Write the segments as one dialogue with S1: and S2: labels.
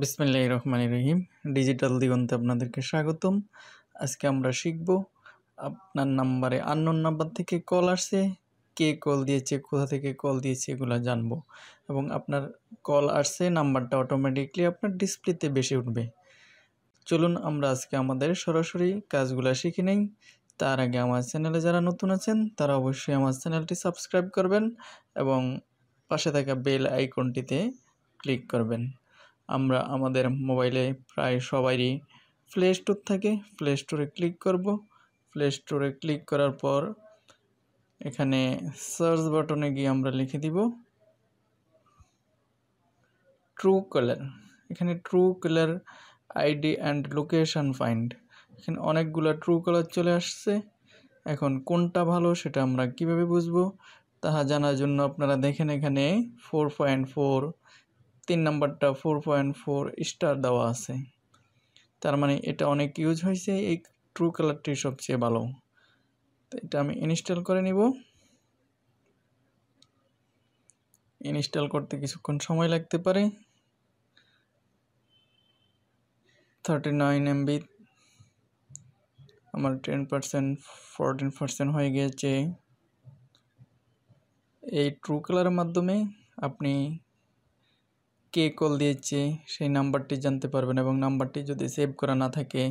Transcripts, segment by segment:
S1: বিসমিল্লাহির রহমানির রহিম। ডিজিটাল দিগন্তে আপনাদেরকে স্বাগতম। আজকে আমরা শিখব আপনার নাম্বারে আননোন নাম্বার থেকে কল আসছে, কে কল দিয়েছে, কোথা থেকে কল দিয়েছে এগুলো জানবো। এবং আপনার কল আসছে নাম্বারটা অটোমেটিকলি আপনার ডিসপ্লেতে বেশি উঠবে। চলুন আমরা আজকে আমাদের সরাসরি কাজগুলো শিখে নেই। তার আগে আমার চ্যানেলে যারা নতুন আছেন তারা অবশ্যই আমার চ্যানেলটি সাবস্ক্রাইব করবেন এবং পাশে থাকা বেল আইকনটিতে ক্লিক করবেন। আমরা আমাদের মোবাইলে প্রায় সবারই প্লে স্টোর থাকে, প্লে স্টোরে ক্লিক করব। প্লে স্টোরে ক্লিক করার পর এখানে সার্চ বাটনে গিয়ে আমরা লিখে দিব ট্রুকলার। এখানে Truecaller ID and location find, এখানে অনেকগুলো ট্রুকলার চলে আসছে। এখন কোনটা ভালো সেটা আমরা কিভাবে বুঝবো তাহা জানার জন্য আপনারা দেখেন এখানে 4.4 3 নাম্বারটা 4.4 স্টার দেওয়া আছে, তার মানে এটা অনেক ইউজ হয়েছে। এই ট্রুকলারটি সবচেয়ে ভালো, তো এটা আমি ইনস্টল করে নিব। ইনস্টল করতে কিছুক্ষণ সময় লাগতে পারে। 39 MB, আমার 10% 14% হয়ে গিয়েছে। এই ট্রুকলারের মাধ্যমে আপনি কে কল দিয়েছে সেই নাম্বারটি জানতে পারবেন, এবং নাম্বারটি যদি সেভ করা না থাকে,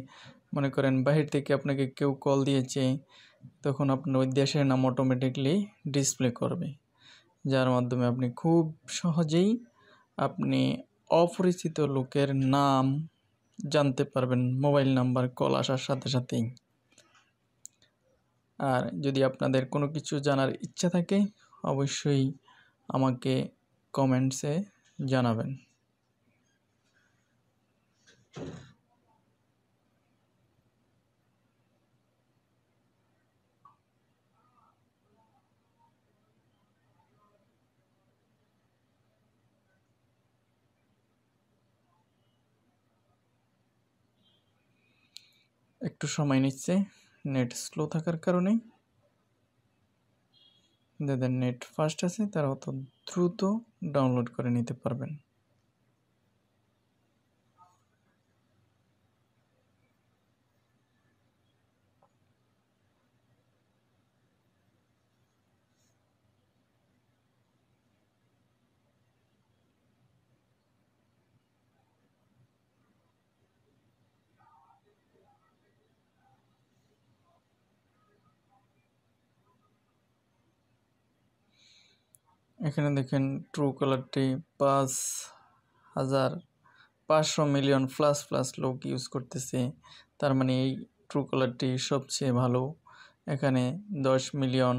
S1: মনে করেন বাহির থেকে আপনাকে কেউ কল দিয়েছে, তখন আপনার ওই দেশের নাম অটোমেটিকলি ডিসপ্লে করবে, যার মাধ্যমে আপনি খুব সহজেই আপনি অপরিচিত লোকের নাম জানতে পারবেন মোবাইল নাম্বার কল আসার সাথে সাথেই। আর যদি আপনাদের কোনো কিছু জানার ইচ্ছা থাকে অবশ্যই আমাকে কমেন্টসে জানাবেন। একটু সময় নিচ্ছে নেট স্লো থাকার কারণে। যাদের নেট ফাস্ট আছে তারা অত দ্রুত ডাউনলোড করে নিতে পারবেন। এখানে দেখেন ট্রুকলারটি 5,500 মিলিয়ন প্লাস প্লাস লোক ইউজ করতেছে, তার মানে এই ট্রুকলারটি সবচেয়ে ভালো। এখানে 10 মিলিয়ন,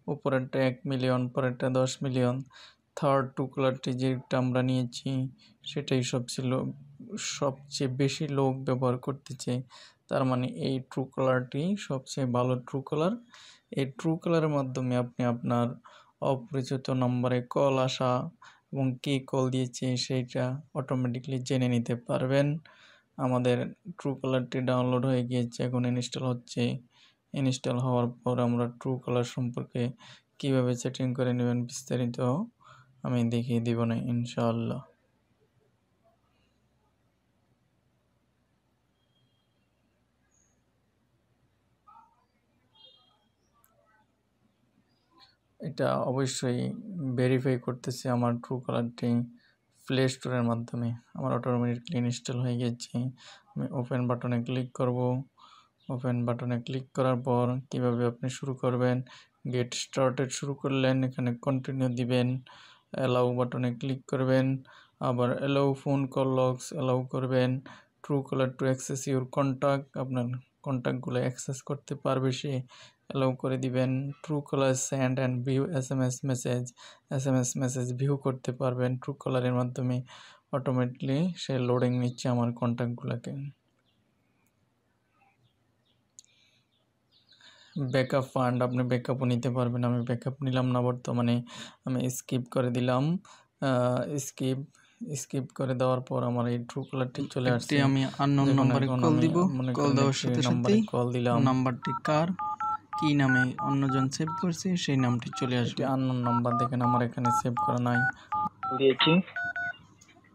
S1: উপরেরটা 1 মিলিয়ন, পরেরটা 10 মিলিয়ন। থার্ড ট্রুকলারটি যেটা আমরা নিয়েছি সেটাই সবচেয়ে বেশি লোক ব্যবহার করতেছে, তার মানে এই ট্রুকলারটি সবচেয়ে ভালো ট্রুকলার। এই ট্রুকলারের মাধ্যমে আপনি আপনার অপরিচিত নম্বরে কল আসা এবং কে কল দিয়েছে সেইটা অটোমেটিকলি জেনে নিতে পারবেন। আমাদের ট্রুকলারটি ডাউনলোড হয়ে গিয়েছে, এখন ইনস্টল হচ্ছে। ইনস্টল হওয়ার পর আমরা ট্রুকলার সম্পর্কে কিভাবে সেটিং করে নেবেন বিস্তারিত আমি দেখিয়ে দিব না ইনশাআল্লাহ। এটা অবশ্যই ভেরিফাই করতেছে আমার ট্রুকলারটি প্লে স্টোরের মাধ্যমে। আমার অটোমেটিকলি ইনস্টল হয়ে গেছে। আমি ওপেন বাটনে ক্লিক করব। ওপেন বাটনে ক্লিক করার পর কিভাবে আপনি শুরু করবেন, গেট স্টার্টেড শুরু করলেন, এখানে কন্টিনিউ দিবেন, অ্যালাউ বাটনে ক্লিক করবেন, আবার allow phone call logs allow করবেন। Truecaller to access your contact, আপনার কন্ট্যাক্টগুলো অ্যাক্সেস করতে পারবে সে, অ্যালাউ করে দিবেন। Truecaller send and view SMS message view করতে পারবেন ট্রুকলারের মাধ্যমে। অটোমেটিকলি সে লোডিং নিচ্ছে আমার কন্ট্যাক্টগুলোকে। ব্যাকআপ ফান্ড, আপনি ব্যাকআপও নিতে পারবেন। আমি ব্যাকআপ নিলাম না বর্তমানে, আমি স্কিপ করে দিলাম। স্কিপ করে দেওয়ার পর আমার এই ট্রুকলারটি চলে আসছে।
S2: আমি আননোন নম্বরে কল দিব। কল দেওয়ার সাথে সাথেই
S1: কল দিলাম,
S2: নাম্বারটি কার, কি নামে অন্যজন সেভ করছে সেই নামটি চলে আসবে।
S1: আননোন নাম্বার দেখেন আমার এখানে সেভ করা নাই।
S3: দিয়েছি।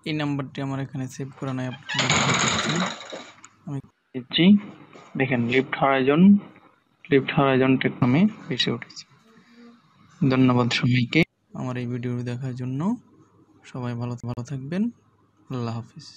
S2: এই নাম্বারটি আমার এখানে সেভ করা নাই, আপনারা দেখতেই পাচ্ছেন। আমি দিচ্ছি, দেখেন লিফট হরাইজন টেক নামে ভেসে উঠেছে। ধন্যবাদ সবাইকে আমার এই ভিডিও দেখার জন্য। সবাই ভালো থাকবেন। আল্লাহ হাফিজ।